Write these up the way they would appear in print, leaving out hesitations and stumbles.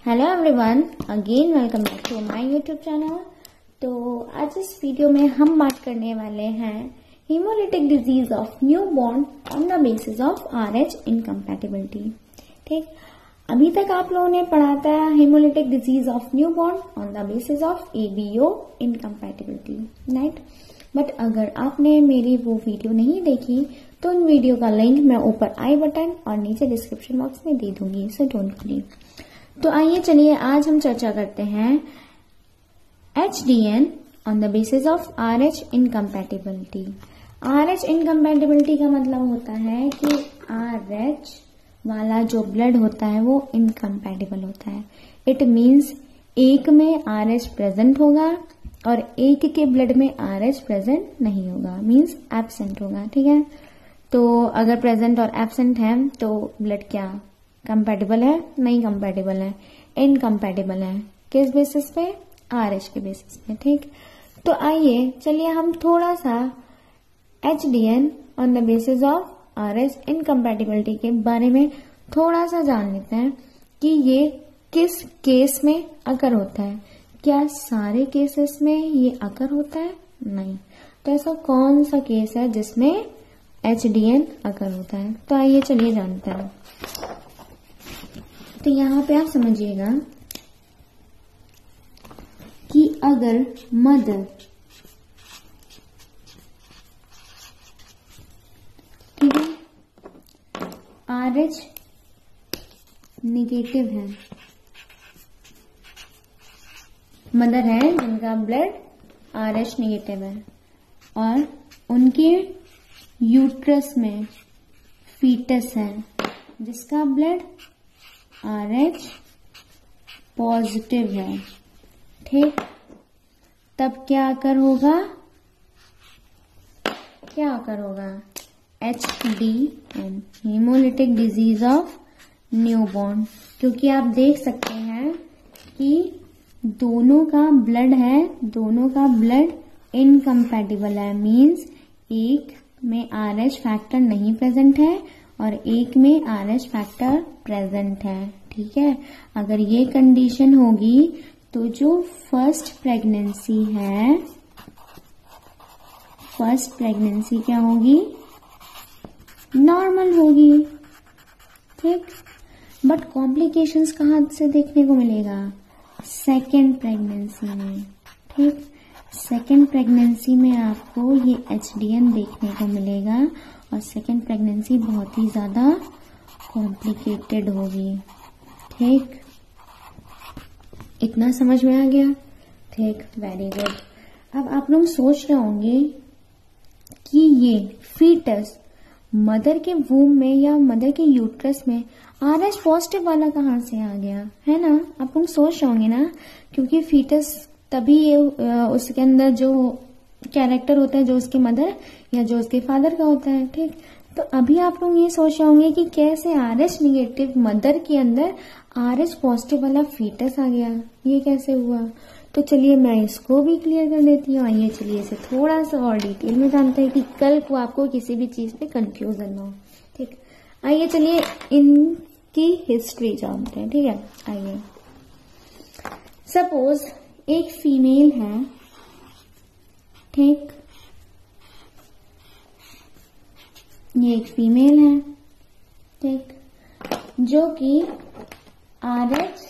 Hello everyone, again welcome back to my YouTube channel. तो आज इस वीडियो में हम बात करने वाले हैं haemolytic disease of newborn on the basis of RH incompatibility. ठीक, अभी तक आप लोगों ने पढ़ा था haemolytic disease of newborn on the basis of ABO incompatibility, right. But अगर आपने मेरी वो वीडियो नहीं देखी तो उन वीडियो का लिंक मैं ऊपर आई बटन और नीचे डिस्क्रिप्शन बॉक्स में दे दूंगी, सो डोंट वरी। तो आइए चलिए आज हम चर्चा करते हैं HDN on the basis of RH incompatibility. RH incompatibility का मतलब होता है कि RH वाला जो ब्लड होता है वो इनकम्पैटिबल होता है। इट मीन्स एक में RH प्रेजेंट होगा और एक के ब्लड में RH प्रेजेंट नहीं होगा, मीन्स एब्सेंट होगा। ठीक है, तो अगर प्रेजेंट और एब्सेंट है तो ब्लड क्या कंपैटिबल है? नहीं कंपैटिबल है, इनकम्पैटिबल है। किस बेसिस पे? RH के बेसिस पे। ठीक, तो आइए चलिए हम थोड़ा सा HDN on the basis of RH incompatibility के बारे में थोड़ा सा जान लेते हैं कि ये किस केस में अकर होता है। क्या सारे केसेस में ये अकर होता है? नहीं। तो ऐसा कौन सा केस है जिसमें HDN अकर होता है? तो आइए चलिए जानते हैं। तो यहां पे आप समझिएगा कि अगर मदर ठीक है RH निगेटिव है, मदर है जिनका ब्लड RH निगेटिव है और उनके यूट्रस में फीटस है जिसका ब्लड RH पॉजिटिव है। ठीक, तब क्या अकर होगा? क्या अकर होगा? HDN, haemolytic disease of newborn. क्योंकि आप देख सकते हैं कि दोनों का ब्लड है, दोनों का ब्लड इनकम्पैटिबल है, मीन्स एक में RH फैक्टर नहीं प्रेजेंट है और एक में RH फैक्टर प्रेजेंट है। ठीक है, अगर ये कंडीशन होगी तो जो फर्स्ट प्रेगनेंसी है, फर्स्ट प्रेगनेंसी क्या होगी? नॉर्मल होगी। ठीक, बट कॉम्प्लिकेशंस कहां से देखने को मिलेगा? सेकेंड प्रेगनेंसी में। ठीक, सेकेंड प्रेगनेंसी में आपको ये HDN देखने को मिलेगा और सेकेंड प्रेगनेंसी बहुत ही ज्यादा कॉम्प्लिकेटेड होगी। ठीक, इतना समझ में आ गया? ठीक, वेरी गुड। अब आप लोग सोच रहे होंगे कि ये फीटस मदर के वूम में या मदर के यूट्रस में RH पॉजिटिव वाला कहां से आ गया, है ना? आप लोग सोच रहे होंगे ना, क्योंकि फीटस तभी ये उसके अंदर जो कैरेक्टर होता है जो उसकी मदर या जो उसके फादर का होता है। ठीक, तो अभी आप लोग ये सोच रहे होंगे कि कैसे RH निगेटिव मदर के अंदर RH पॉजिटिव वाला फीटस आ गया, ये कैसे हुआ? तो चलिए मैं इसको भी क्लियर कर देती हूँ। आइए चलिए इसे थोड़ा सा और डिटेल में जानते हैं कि कल को आपको किसी भी चीज पे कंफ्यूजन ना हो। ठीक, आइए चलिए इनकी हिस्ट्री जानते हैं। ठीक है, आइए। सपोज एक फीमेल है, ठीक, ये एक फीमेल है, ठीक, जो कि RH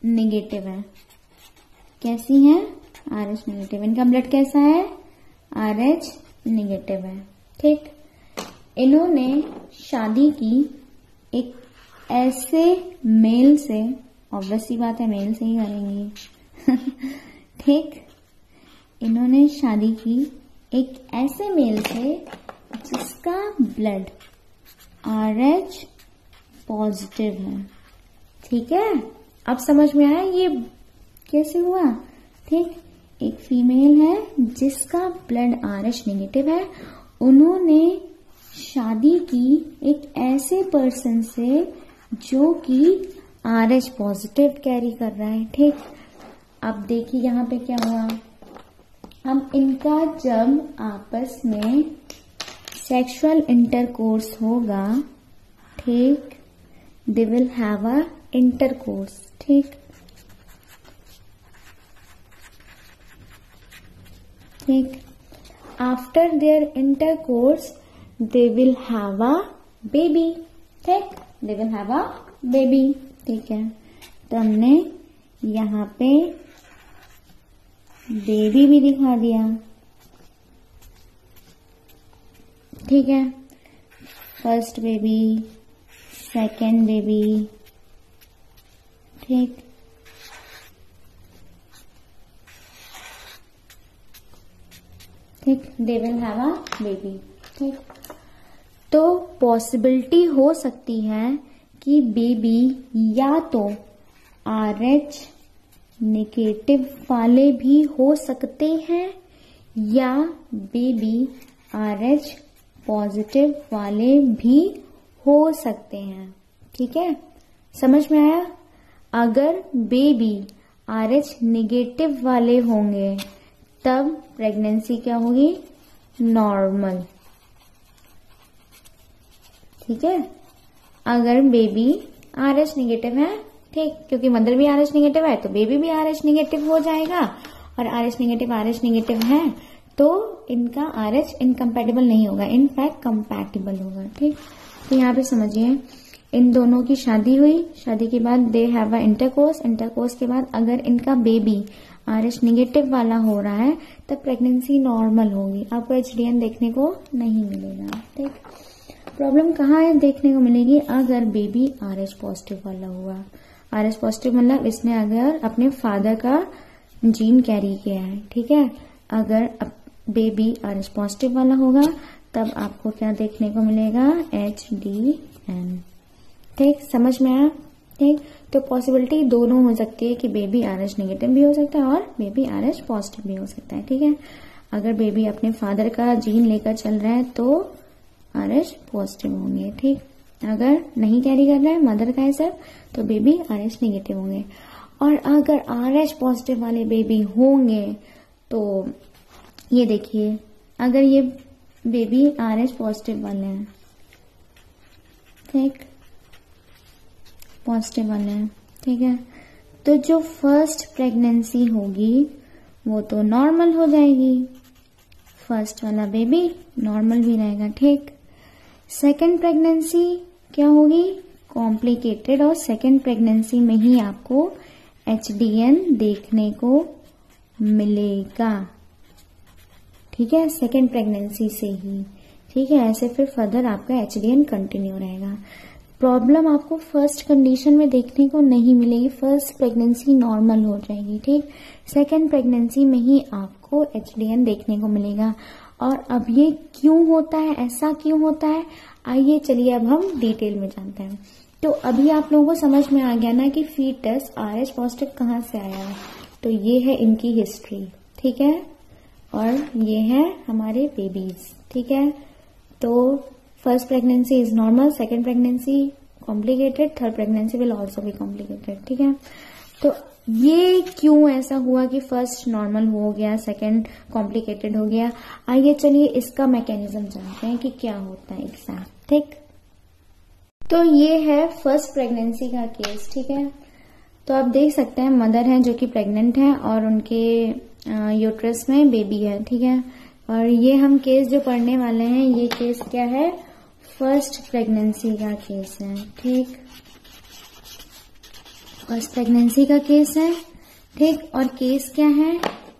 निगेटिव है। कैसी है? RH negative. इनका ब्लड कैसा है? RH निगेटिव है। ठीक, इन्होंने शादी की एक ऐसे मेल से, ऑब्वियस सी बात है मेल से ही करेंगी। ठीक, इन्होंने शादी की एक ऐसे मेल से जिसका ब्लड RH पॉजिटिव है। ठीक है, अब समझ में आया ये कैसे हुआ? ठीक, एक फीमेल है जिसका ब्लड RH निगेटिव है, उन्होंने शादी की एक ऐसे पर्सन से जो कि RH पॉजिटिव कैरी कर रहा है। ठीक, अब देखिए यहां पे क्या हुआ। हम इनका जब आपस में सेक्सुअल इंटरकोर्स होगा, ठीक, they will have a intercourse, ठीक। ठीक, after their intercourse they will have a baby, ठीक, they will have a baby, ठीक है। तो हमने यहाँ पे बेबी भी दिखा दिया, ठीक है। फर्स्ट बेबी, सेकेंड बेबी, ठीक। ठीक, they will have a baby, ठीक। तो पॉसिबिलिटी हो सकती है कि बेबी या तो RH नेगेटिव वाले भी हो सकते हैं या बेबी RH पॉजिटिव वाले भी हो सकते हैं, ठीक है। समझ में आया? अगर बेबी RH नेगेटिव वाले होंगे तब प्रेगनेंसी क्या होगी? नॉर्मल, ठीक है। अगर बेबी RH नेगेटिव है, ठीक, क्योंकि मदर भी RH नेगेटिव है तो बेबी भी RH नेगेटिव हो जाएगा, और RH नेगेटिव है तो इनका RH इनकम्पैटिबल नहीं होगा, इनफैक्ट कंपैटिबल होगा, ठीक। तो यहाँ पे समझिए, इन दोनों की शादी हुई, शादी के बाद they have a intercourse, intercourse के बाद अगर इनका बेबी RH नेगेटिव वाला हो रहा है तब प्रेगनेंसी नॉर्मल होगी, आपको HDN देखने को नहीं मिलेगा, ठीक। प्रॉब्लम कहाँ है देखने को मिलेगी? अगर बेबी RH पॉजिटिव वाला हुआ, RH पॉजिटिव मतलब इसने अगर अपने फादर का जीन कैरी किया है, ठीक है। अगर बेबी RH पॉजिटिव वाला होगा तब आपको क्या देखने को मिलेगा? HDN, ठीक। समझ में आया? ठीक। तो पॉसिबिलिटी दोनों हो सकती है कि बेबी RH नेगेटिव भी हो सकता है और बेबी RH पॉजिटिव भी हो सकता है, ठीक है। अगर बेबी अपने फादर का जीन लेकर चल रहा है तो RH पॉजिटिव होंगे, ठीक। अगर नहीं कैरी कर रहा है, मदर का है सिर्फ, तो बेबी RH नेगेटिव होंगे। और अगर RH पॉजिटिव वाले बेबी होंगे तो ये देखिए, अगर ये बेबी RH पॉजिटिव वाले हैं, ठीक, पॉजिटिव वाले हैं, ठीक है, तो जो फर्स्ट प्रेगनेंसी होगी वो तो नॉर्मल हो जाएगी, फर्स्ट वाला बेबी नॉर्मल भी रहेगा, ठीक। सेकेंड प्रेगनेंसी क्या होगी? कॉम्प्लिकेटेड, और सेकेंड प्रेगनेंसी में ही आपको HDN देखने को मिलेगा, ठीक है, सेकेंड प्रेगनेंसी से ही, ठीक है। ऐसे फिर फर्दर आपका HDN कंटिन्यू रहेगा। प्रॉब्लम आपको फर्स्ट कंडीशन में देखने को नहीं मिलेगी, फर्स्ट प्रेगनेंसी नॉर्मल हो जाएगी, ठीक। सेकेंड प्रेगनेंसी में ही आपको HDN देखने को मिलेगा। और अब ये क्यों होता है, ऐसा क्यों होता है, आइए चलिए अब हम डिटेल में जानते हैं। तो अभी आप लोगों को समझ में आ गया ना कि फीटस RH पॉजिटिव कहाँ से आया है। तो ये है इनकी हिस्ट्री, ठीक है, और ये है हमारे बेबीज, ठीक है। तो first pregnancy is normal, second pregnancy complicated, third pregnancy will also be complicated, ठीक है। तो ये क्यों ऐसा हुआ कि फर्स्ट नॉर्मल हो गया, सेकेंड कॉम्प्लिकेटेड हो गया? आइए चलिए इसका मैकेनिज्म जानते हैं कि क्या होता है एग्जैक्ट, ठीक। तो ये है फर्स्ट प्रेगनेंसी का केस, ठीक है। तो आप देख सकते हैं मदर है जो कि प्रेग्नेंट है और उनके यूट्रस में बेबी है, ठीक है। और ये हम केस जो पढ़ने वाले हैं, ये केस क्या है? फर्स्ट प्रेगनेंसी का केस है, ठीक, फर्स्ट प्रेगनेंसी का केस है, ठीक। और केस क्या है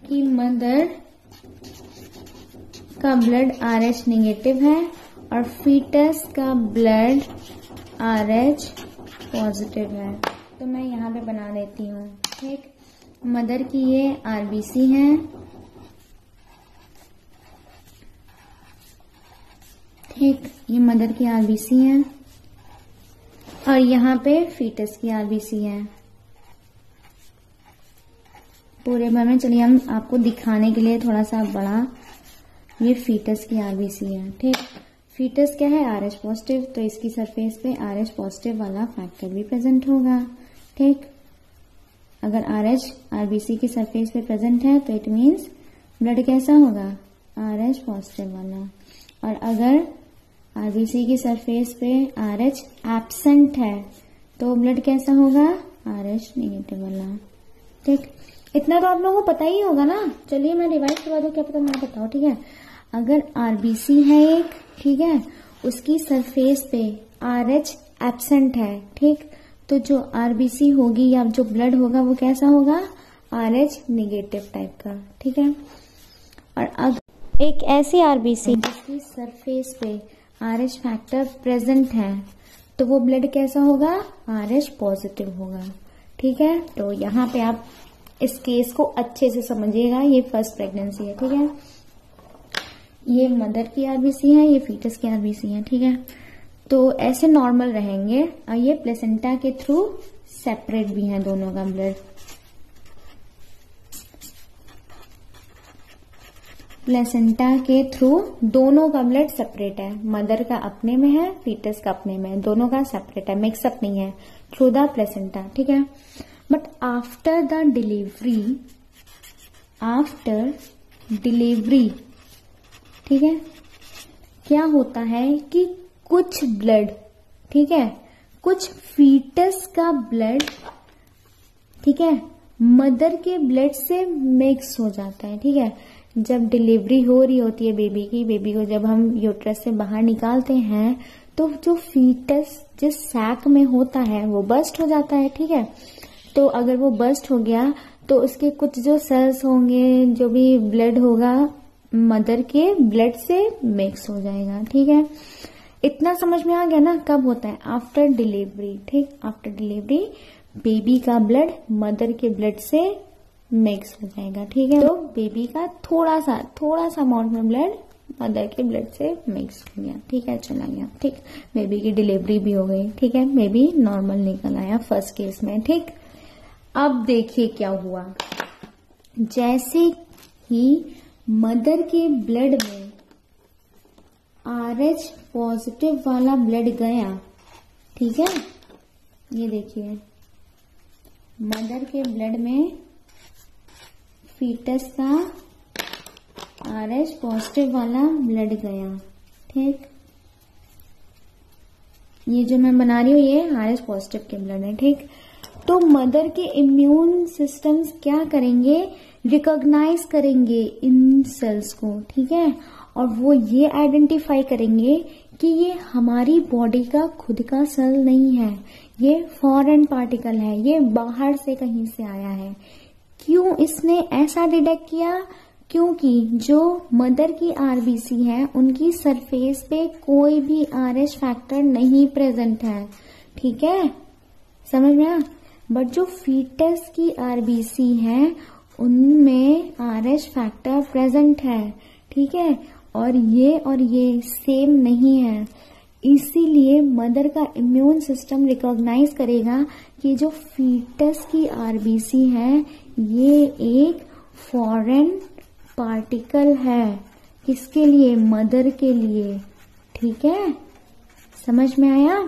कि मदर का ब्लड RH नेगेटिव है और फीटस का ब्लड RH पॉजिटिव है। तो मैं यहाँ पे बना देती हूँ, ठीक। मदर की ये RBC है, ठीक, ये मदर की RBC है और यहाँ पे फीटस की RBC है। पूरे बार में चलिए हम आपको दिखाने के लिए थोड़ा सा बड़ा, ये फीटस की RBC है, ठीक। फीटस क्या है? RH पॉजिटिव, तो इसकी सरफेस पे RH पॉजिटिव वाला फैक्टर भी प्रेजेंट होगा, ठीक। अगर RH RBC की सरफेस पे प्रेजेंट है तो इट मीन्स ब्लड कैसा होगा? RH पॉजिटिव वाला। और अगर RBC की सरफेस पे RH एब्सेंट है तो ब्लड कैसा होगा, RH नेगेटिव वाला। ठीक, इतना तो आप लोगों को पता ही होगा ना। चलिए मैं रिवाइज करवा दूं, क्या पता मैं बताऊं। ठीक है, अगर RBC है एक, ठीक है, उसकी सरफेस पे RH एब्सेंट है, ठीक, तो जो RBC होगी या जो ब्लड होगा वो कैसा होगा, RH नेगेटिव टाइप का। ठीक है, और अगर एक ऐसी RBC जिसकी सरफेस पे RH फैक्टर प्रेजेंट है तो वो ब्लड कैसा होगा, RH पॉजिटिव होगा। ठीक है, तो यहाँ पे आप इस केस को अच्छे से समझिएगा। ये फर्स्ट प्रेगनेंसी है, ठीक है, ये मदर की RBC है, ये फीटस की RBC है। ठीक है, तो ऐसे नॉर्मल रहेंगे और ये प्लेसेंटा के थ्रू सेपरेट भी है दोनों का ब्लड। प्लेसेंटा के थ्रू दोनों का ब्लड सेपरेट है, मदर का अपने में है, फीटस का अपने में है, दोनों का सेपरेट है, मिक्सअप नहीं है, थ्रू द प्लेसेंटा। ठीक है, बट आफ्टर डिलीवरी, ठीक है, क्या होता है कि कुछ ब्लड, ठीक है, कुछ फीटस का ब्लड, ठीक है, मदर के ब्लड से मिक्स हो जाता है। ठीक है, जब डिलीवरी हो रही होती है बेबी को जब हम यूट्रस से बाहर निकालते हैं तो जो फीटस जिस सैक में होता है वो बर्स्ट हो जाता है। ठीक है, तो अगर वो बर्स्ट हो गया तो उसके कुछ जो सेल्स होंगे, जो भी ब्लड होगा, मदर के ब्लड से मिक्स हो जाएगा। ठीक है, इतना समझ में आ गया ना। कब होता है, आफ्टर डिलीवरी। ठीक, आफ्टर डिलीवरी बेबी का ब्लड मदर के ब्लड से मिक्स हो जाएगा। ठीक है, तो बेबी का थोड़ा सा अमाउंट में ब्लड मदर के ब्लड से मिक्स हो गया। ठीक है, चला गया। ठीक, बेबी की डिलीवरी भी हो गई। ठीक है, बेबी नॉर्मल निकल आया फर्स्ट केस में। ठीक, अब देखिए क्या हुआ, जैसे ही मदर के ब्लड में RH पॉजिटिव वाला ब्लड गया, ठीक है, ये देखिए मदर के ब्लड में फीटस का RH पॉजिटिव वाला ब्लड गया। ठीक, ये जो मैं बना रही हूँ ये RH पॉजिटिव के ब्लड है। ठीक, तो मदर के इम्यून सिस्टम्स क्या करेंगे, रिकॉग्नाइज करेंगे इन सेल्स को। ठीक है, और वो ये आइडेंटिफाई करेंगे कि ये हमारी बॉडी का खुद का सेल नहीं है, ये फॉरेन पार्टिकल है, ये बाहर से कहीं से आया है। क्यों इसने ऐसा डिटेक्ट किया, क्योंकि जो मदर की RBC है उनकी सरफेस पे कोई भी RH फैक्टर नहीं प्रेजेंट है। ठीक है, समझ में आया। बट जो फीटस की RBC है उनमें RH फैक्टर प्रेजेंट है। ठीक है, और ये सेम नहीं है, इसीलिए मदर का इम्यून सिस्टम रिकॉग्नाइज करेगा कि जो फीटस की RBC है ये एक फॉरेन पार्टिकल है। किसके लिए, मदर के लिए। ठीक है, समझ में आया।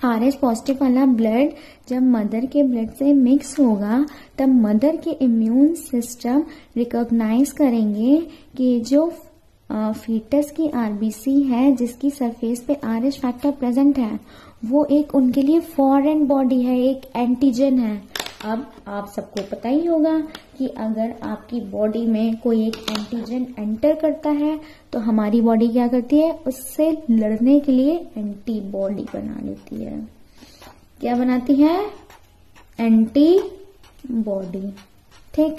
RH पॉजिटिव वाला ब्लड जब मदर के ब्लड से मिक्स होगा तब मदर के इम्यून सिस्टम रिकॉग्नाइज करेंगे कि जो फीटस की RBC है जिसकी सरफेस पे RH फैक्टर प्रेजेंट है वो एक उनके लिए फॉरेन बॉडी है, एक एंटीजन है। अब आप सबको पता ही होगा कि अगर आपकी बॉडी में कोई एक एंटीजन एंटर करता है तो हमारी बॉडी क्या करती है, उससे लड़ने के लिए एंटीबॉडी बना लेती है। क्या बनाती है, एंटीबॉडी। ठीक,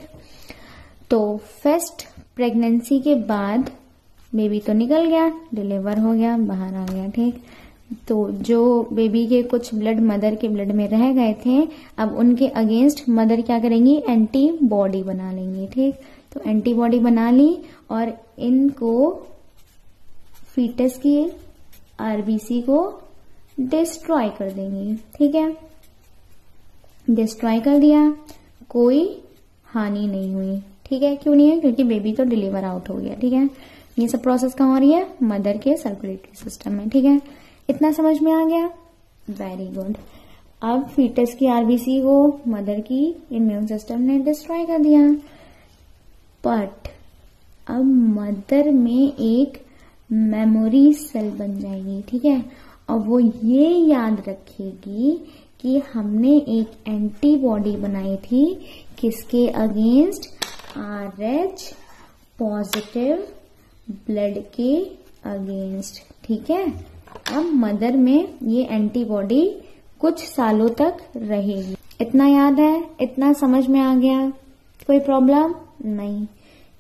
तो फर्स्ट प्रेगनेंसी के बाद बेबी तो निकल गया, डिलीवर हो गया, बाहर आ गया। ठीक, तो जो बेबी के कुछ ब्लड मदर के ब्लड में रह गए थे अब उनके अगेंस्ट मदर क्या करेंगी, एंटीबॉडी बना लेंगी। ठीक, तो एंटीबॉडी बना ली और इनको फीटस की RBC को डिस्ट्रॉय कर देंगी। ठीक है, डिस्ट्रॉय कर दिया, कोई हानि नहीं हुई। ठीक है, क्यों नहीं है, क्योंकि बेबी तो डिलीवर आउट हो गया। ठीक है, ये सब प्रोसेस कहाँ हो रही है, मदर के सर्कुलेटरी सिस्टम में। ठीक है, इतना समझ में आ गया, वेरी गुड। अब फीटस की RBC को मदर की इम्यून सिस्टम ने डिस्ट्रॉय कर दिया, बट अब मदर में एक मेमोरी सेल बन जाएगी। ठीक है, और वो ये याद रखेगी कि हमने एक एंटीबॉडी बनाई थी किसके अगेंस्ट, RH पॉजिटिव ब्लड के अगेंस्ट। ठीक है, अब मदर में ये एंटीबॉडी कुछ सालों तक रहेगी। इतना याद है, इतना समझ में आ गया, कोई प्रॉब्लम नहीं।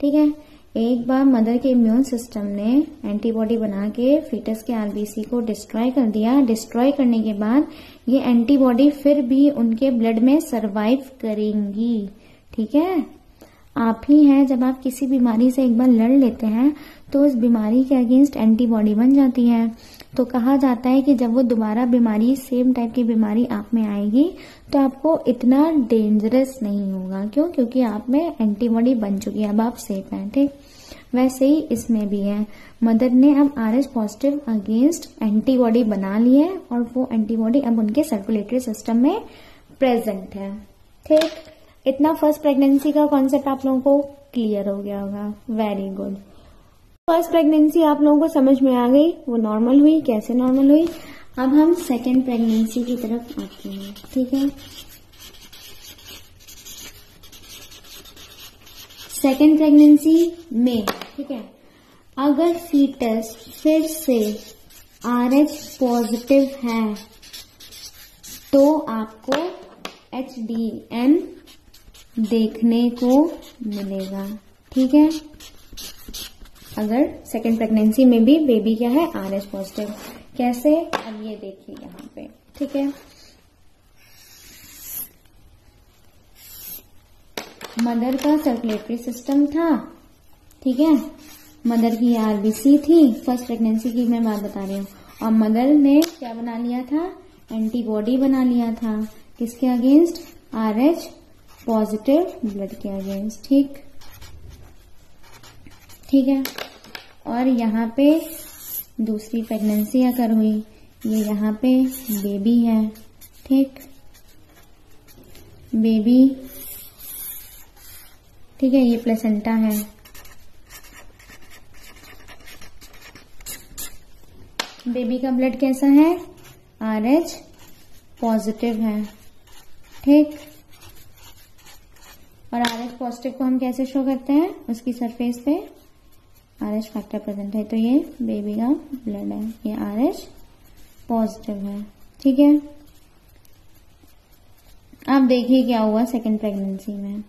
ठीक है, एक बार मदर के इम्यून सिस्टम ने एंटीबॉडी बना के फीटस के आरबीसी को डिस्ट्रॉय कर दिया। डिस्ट्रॉय करने के बाद ये एंटीबॉडी फिर भी उनके ब्लड में सरवाइव करेंगी। ठीक है, आप ही हैं, जब आप किसी बीमारी से एक बार लड़ लेते हैं तो उस बीमारी के अगेंस्ट एंटीबॉडी बन जाती है। तो कहा जाता है कि जब वो दोबारा बीमारी, सेम टाइप की बीमारी आप में आएगी तो आपको इतना डेंजरस नहीं होगा। क्यों? क्योंकि आप में एंटीबॉडी बन चुकी है, अब आप सेफ हैं। ठीक, वैसे ही इसमें भी है। मदर ने अब RH पॉजिटिव अगेंस्ट एंटीबॉडी बना ली है और वो एंटीबॉडी अब उनके सर्कुलेटरी सिस्टम में प्रेजेंट है। ठीक, इतना फर्स्ट प्रेगनेंसी का कॉन्सेप्ट आप लोगों को क्लियर हो गया होगा। Very good. फर्स्ट प्रेगनेंसी आप लोगों को समझ में आ गई, वो नॉर्मल हुई, कैसे नॉर्मल हुई। अब हम सेकेंड प्रेगनेंसी की तरफ आते हैं। ठीक है, सेकेंड प्रेगनेंसी में, ठीक है, अगर फीटस फिर से RH पॉजिटिव है तो आपको HDN देखने को मिलेगा। ठीक है, अगर सेकेंड प्रेगनेंसी में भी बेबी क्या है, RH पॉजिटिव। कैसे? अब ये देखिए यहाँ पे। ठीक है, मदर का सर्कुलेटरी सिस्टम था। ठीक है, मदर की आरबीसी थी, फर्स्ट प्रेगनेंसी की मैं बात बता रही हूँ। और मदर ने क्या बना लिया था, एंटीबॉडी बना लिया था किसके अगेंस्ट, RH पॉजिटिव ब्लड के अगेंस्ट। ठीक, ठीक है, और यहाँ पे दूसरी प्रेगनेंसी अगर हुई, ये यहाँ पे बेबी है। ठीक, बेबी, ठीक है, ये प्लेसेंटा है। बेबी का ब्लड कैसा है, RH पॉजिटिव है। ठीक, और RH पॉजिटिव को हम कैसे शो करते हैं, उसकी सरफेस पे RH फैक्टर प्रेजेंट है, तो ये बेबी का ब्लड है, ये RH पॉजिटिव है। ठीक है, अब देखिए क्या हुआ सेकेंड प्रेगनेंसी में।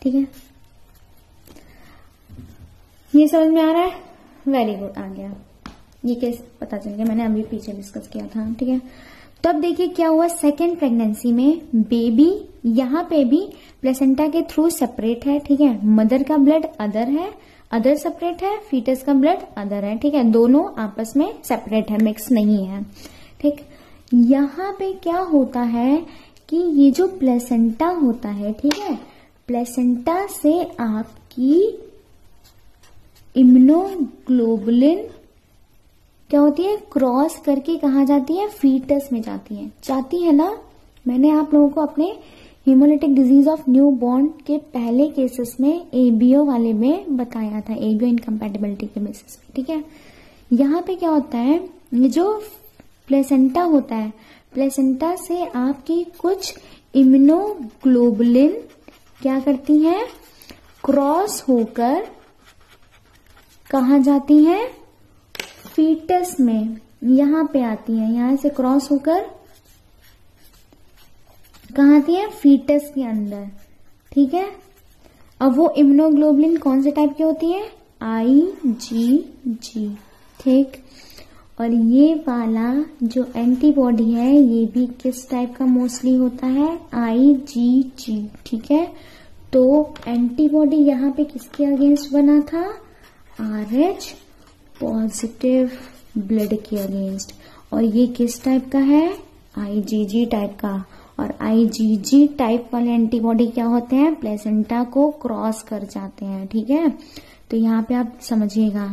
ठीक है, ये समझ में आ रहा है? वेरी गुड, आ गया। ये केस पता चल गया, मैंने अभी पीछे डिस्कस किया था। ठीक है, तो अब देखिए क्या हुआ सेकेंड प्रेगनेंसी में। बेबी यहाँ पे भी प्लेसेंटा के थ्रू सेपरेट है। ठीक है, मदर का ब्लड अदर है, अदर सेपरेट है, फीटस का ब्लड अदर है। ठीक है, दोनों आपस में सेपरेट है, मिक्स नहीं है। ठीक, यहाँ पे क्या होता है कि ये जो प्लेसेंटा होता है, ठीक है, प्लेसेंटा से आपकी इम्यूनोग्लोबुलिन क्या होती है, क्रॉस करके कहाँ जाती है, फीटस में जाती है। जाती है ना, मैंने आप लोगों को अपने haemolytic disease of new born के पहले केसेस में एबीओ वाले में बताया था, एबीओ इनकम्पैटिबिलिटी के बेसिस पे। ठीक है, यहाँ पे क्या होता है, ये जो प्लेसेंटा होता है, प्लेसेंटा से आपकी कुछ इम्यूनोग्लोबुलिन क्या करती हैं, क्रॉस होकर कहाँ जाती हैं, फीटस में, यहाँ पे आती है, यहाँ से क्रॉस होकर कहाँ आती है, फीटस के अंदर। ठीक है, अब वो इम्यूनोग्लोबुलिन कौन से टाइप की होती है, IgG। ठीक, और ये वाला जो एंटीबॉडी है ये भी किस टाइप का मोस्टली होता है, IgG। ठीक है, तो एंटीबॉडी यहाँ पे किसके अगेंस्ट बना था, RH पॉजिटिव ब्लड के अगेंस्ट, और ये किस टाइप का है, IgG टाइप का। और IgG टाइप वाले एंटीबॉडी क्या होते हैं, प्लेसेंटा को क्रॉस कर जाते हैं। ठीक है, तो यहाँ पे आप समझिएगा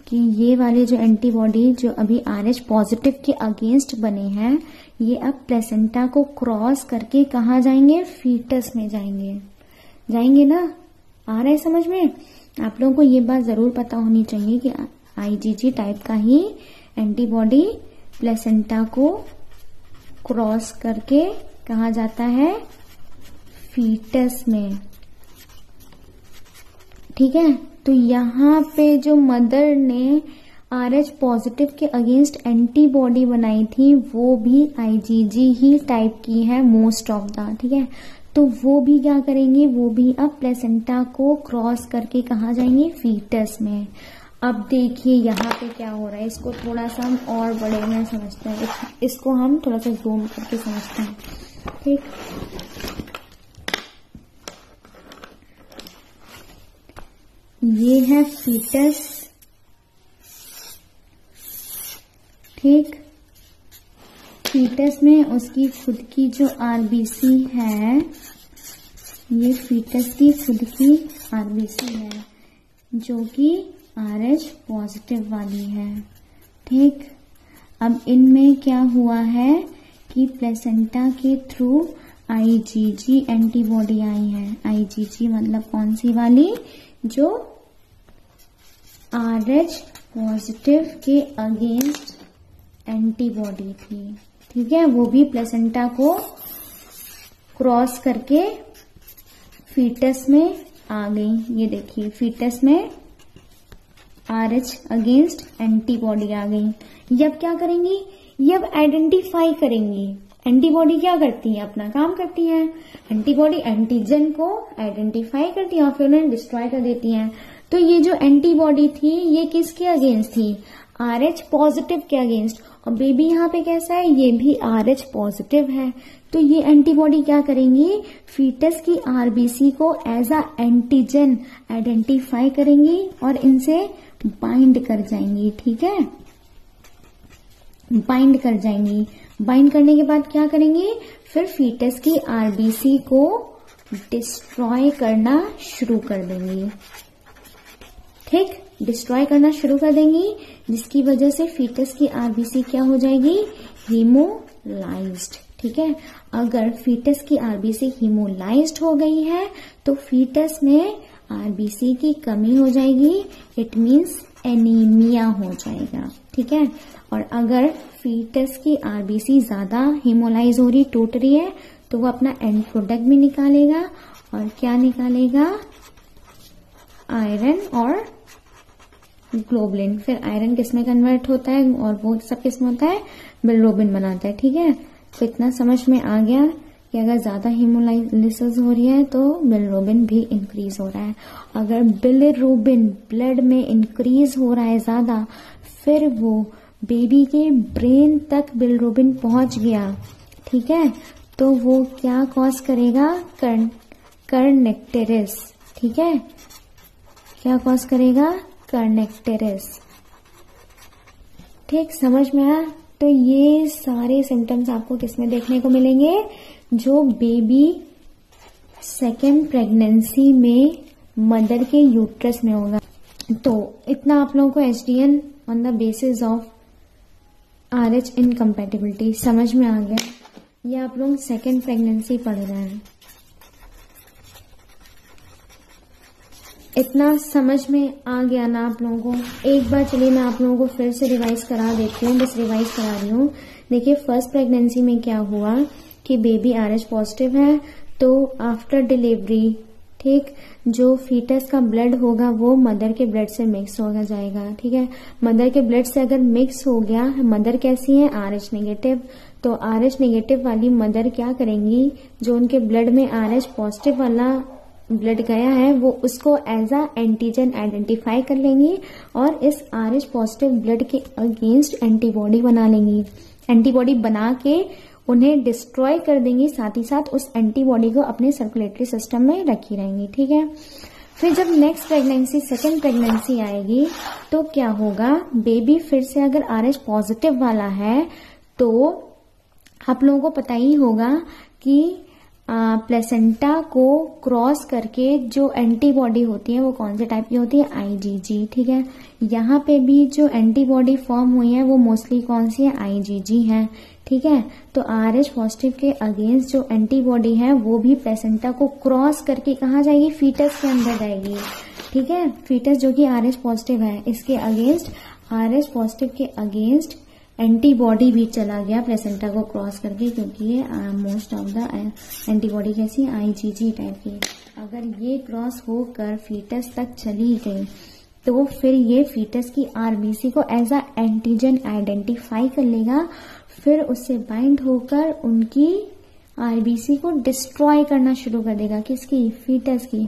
कि ये वाले जो एंटीबॉडी जो अभी RH पॉजिटिव के अगेंस्ट बने हैं, ये अब प्लेसेंटा को क्रॉस करके कहाँ जाएंगे, फीटस में जाएंगे। जाएंगे ना, आ रहा है समझ में? आप लोगों को ये बात जरूर पता होनी चाहिए कि IgG टाइप का ही एंटीबॉडी प्लेसेंटा को क्रॉस करके कहा जाता है फीटस में। ठीक है, तो यहाँ पे जो मदर ने RH पॉजिटिव के अगेंस्ट एंटीबॉडी बनाई थी वो भी IgG ही टाइप की है मोस्ट ऑफ द। ठीक है, तो वो भी क्या करेंगे, वो भी अब प्लेसेंटा को क्रॉस करके कहाँ जाएंगे, फीटस में। अब देखिए यहाँ पे क्या हो रहा है, इसको थोड़ा सा हम और बड़े में समझते हैं, इसको हम थोड़ा सा जूम करके समझते हैं। ठीक, ये है फीटस। ठीक, फीटस में उसकी खुद की जो RBC है, ये फीटस की खुद की RBC है जो कि RH पॉजिटिव वाली है। ठीक, अब इनमें क्या हुआ है कि प्लेसेंटा के थ्रू IgG एंटीबॉडी आई है। IgG मतलब कौन सी वाली, जो RH पॉजिटिव के अगेंस्ट एंटीबॉडी थी। ठीक है, वो भी प्लेसेंटा को क्रॉस करके फीटस में आ गई। ये देखिए फीटस में RH अगेंस्ट एंटीबॉडी आ गई। ये अब क्या करेंगी, ये अब आइडेंटिफाई करेंगी। एंटीबॉडी क्या करती है, अपना काम करती है। एंटीबॉडी एंटीजन को आइडेंटिफाई करती है और फिर उन्हें डिस्ट्रॉय कर देती है। तो ये जो एंटीबॉडी थी ये किसके अगेंस्ट थी, RH पॉजिटिव के अगेंस्ट। और बेबी यहाँ पे कैसा है, ये भी RH पॉजिटिव है। तो ये एंटीबॉडी क्या करेंगी, फीटस की RBC को एज अ एंटीजन आइडेंटिफाई करेंगी और इनसे बाइंड कर जाएंगी। ठीक है, बाइंड कर जाएंगी। बाइंड करने के बाद क्या करेंगी, फिर फीटस की RBC को डिस्ट्रॉय करना शुरू कर देंगी। ठीक, डिस्ट्रॉय करना शुरू कर देंगी, जिसकी वजह से फीटस की RBC क्या हो जाएगी, हीमोलाइज्ड। ठीक है, अगर फीटस की RBC हीमोलाइज्ड हो गई है तो फीटस में RBC की कमी हो जाएगी, इट मीन्स एनीमिया हो जाएगा। ठीक है, और अगर फीटस की RBC ज्यादा हीमोलाइज हो रही, टूट रही है, तो वो अपना एंड प्रोडक्ट भी निकालेगा। और क्या निकालेगा, आयरन और ग्लोबुलिन। फिर आयरन किस में कन्वर्ट होता है और वो सब किस में होता है, बिलिरुबिन बनाता है। ठीक है, तो इतना समझ में आ गया कि अगर ज्यादा हीमोलाइसिस हो रही है तो बिलिरुबिन भी इंक्रीज हो रहा है। अगर बिलिरुबिन ब्लड में इंक्रीज हो रहा है ज्यादा, फिर वो बेबी के ब्रेन तक बिलिरुबिन पहुंच गया। ठीक है, तो वो क्या कॉज करेगा, कर्नेक्टेरिस। ठीक है, क्या कॉज करेगा, कर्नेक्टेरिस। ठीक, समझ में आया। तो ये सारे सिम्टम्स आपको किसमें देखने को मिलेंगे, जो बेबी सेकेंड प्रेगनेंसी में मदर के यूट्रस में होगा। तो इतना आप लोगों को HDN on the basis of RH incompatibility समझ में आ गया। ये आप लोग सेकेंड प्रेगनेंसी पढ़ रहे हैं, इतना समझ में आ गया ना आप लोगों को। एक बार चलिए मैं आप लोगों को फिर से रिवाइज करा देती हूँ, बस रिवाइज करा रही हूँ। देखिए फर्स्ट प्रेगनेंसी में क्या हुआ कि बेबी RH पॉजिटिव है, तो आफ्टर डिलीवरी, ठीक, जो फीटस का ब्लड होगा वो मदर के ब्लड से मिक्स होगा जाएगा। ठीक है, मदर के ब्लड से अगर मिक्स हो गया, मदर कैसी है, RH नेगेटिव, तो RH नेगेटिव वाली मदर क्या करेंगी, जो उनके ब्लड में RH पॉजिटिव वाला ब्लड गया है वो उसको एज अ एंटीजन आइडेंटिफाई कर लेंगी और इस RH पॉजिटिव ब्लड के अगेंस्ट एंटीबॉडी बना लेंगी। एंटीबॉडी बना के उन्हें डिस्ट्रॉय कर देंगी, साथ ही साथ उस एंटीबॉडी को अपने सर्कुलेटरी सिस्टम में रखी रहेंगी। ठीक है, फिर जब नेक्स्ट प्रेगनेंसी सेकेंड प्रेगनेंसी आएगी तो क्या होगा, बेबी फिर से अगर RH पॉजिटिव वाला है तो आप लोगों को पता ही होगा कि प्लेसेंटा को क्रॉस करके जो एंटीबॉडी होती है वो कौन से टाइप की होती है, IgG। ठीक है, यहाँ पे भी जो एंटीबॉडी फॉर्म हुई है वो मोस्टली कौन सी है, IgG है। ठीक है, तो RH पॉजिटिव के अगेंस्ट जो एंटीबॉडी है वो भी प्लेसेंटा को क्रॉस करके कहाँ जाएगी, फीटस के अंदर जाएगी। ठीक है, फीटस जो कि RH पॉजिटिव है इसके अगेंस्ट, RH पॉजिटिव के अगेंस्ट एंटीबॉडी भी चला गया प्लेसेंटा को क्रॉस करके, क्योंकि ये मोस्ट ऑफ द एंटीबॉडी कैसी IgG टाइप की। अगर ये क्रॉस होकर फीटस तक चली गई तो फिर ये फीटस की आरबीसी को एज अ एंटीजन आइडेंटिफाई कर लेगा, फिर उससे बाइंड होकर उनकी आरबीसी को डिस्ट्रॉय करना शुरू कर देगा। किसकी? फीटस की।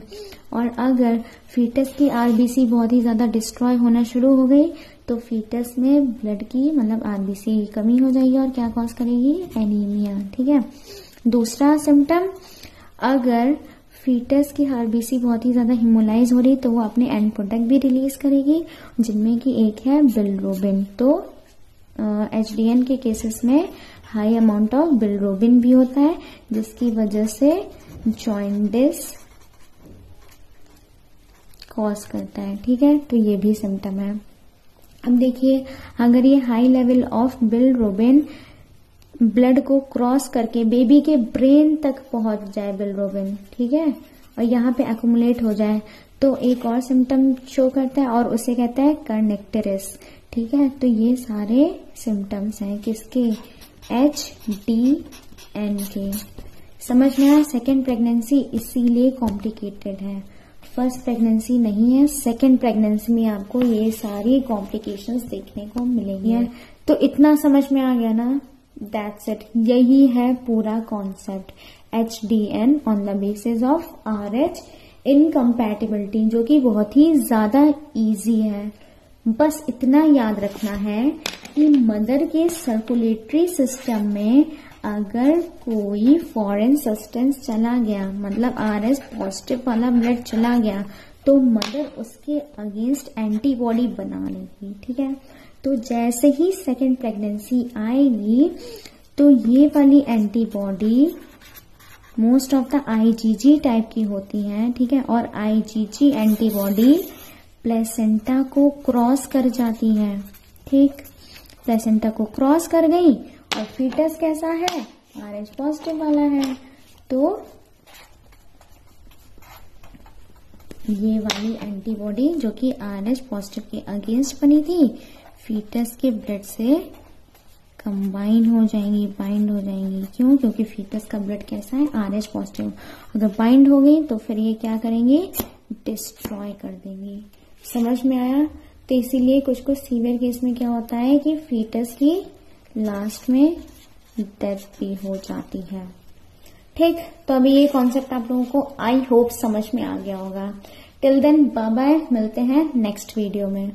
और अगर फीटस की आरबीसी बहुत ही ज्यादा डिस्ट्रॉय होना शुरू हो गई तो फीटस में ब्लड की मतलब आरबीसी की कमी हो जाएगी और क्या कॉज करेगी? एनीमिया। ठीक है। दूसरा सिम्टम, अगर फीटस की आरबीसी बहुत ही ज्यादा हिमोलाइज हो रही तो वो अपने एंड प्रोडक्ट भी रिलीज करेगी, जिनमें कि एक है बिलिरुबिन। तो HDN के केसेस में हाई अमाउंट ऑफ बिलिरुबिन भी होता है, जिसकी वजह से जॉइंटिस कॉज करता है। ठीक है, तो ये भी सिम्टम है। अब देखिए, अगर ये high level of bilirubin blood को क्रॉस करके बेबी के ब्रेन तक पहुंच जाए बिलिरुबिन, ठीक है, और यहाँ पे एक्यूमुलेट हो जाए तो एक और सिम्टम शो करता है और उसे कहते हैं कर्निक्टेरिस। ठीक है, तो ये सारे सिम्टम्स हैं किसके? HDN के। समझ में आया? सेकेंड प्रेगनेंसी इसीलिए कॉम्प्लिकेटेड है, फर्स्ट प्रेगनेंसी नहीं है। सेकेंड प्रेगनेंसी में आपको ये सारी कॉम्प्लिकेशंस देखने को मिलेंगी। तो इतना समझ में आ गया ना? दैट्स इट, यही है पूरा concept HDN on the basis of RH incompatibility, जो कि बहुत ही ज्यादा इजी है। बस इतना याद रखना है कि मदर के सर्कुलेटरी सिस्टम में अगर कोई फॉरेन सब्सटेंस चला गया, मतलब RH पॉजिटिव वाला ब्लड चला गया, तो मदर उसके अगेंस्ट एंटीबॉडी बना लेगी। ठीक है, तो जैसे ही सेकेंड प्रेगनेंसी आएगी तो ये वाली antibody most of the IgG type की होती है। ठीक है, और IgG एंटीबॉडी प्लेसेंटा को क्रॉस कर जाती है। ठीक, प्लेसेंटा को क्रॉस कर गई और फीटस कैसा है? RH पॉजिटिव वाला है। तो ये वाली एंटीबॉडी जो कि RH पॉजिटिव के अगेंस्ट बनी थी, फीटस के ब्लड से कंबाइन हो जाएंगी, बाइंड हो जाएंगी। क्यों? क्योंकि फीटस का ब्लड कैसा है? RH positive. अगर बाइंड हो गई तो फिर ये क्या करेंगे? डिस्ट्रॉय कर देंगी। समझ में आया? तो इसीलिए कुछ कुछ सीवियर केस में क्या होता है कि फीटस की लास्ट में डेथ भी हो जाती है। ठीक, तो अभी ये कॉन्सेप्ट आप लोगों को आई होप समझ में आ गया होगा। टिल देन बाय बाय, मिलते हैं नेक्स्ट वीडियो में।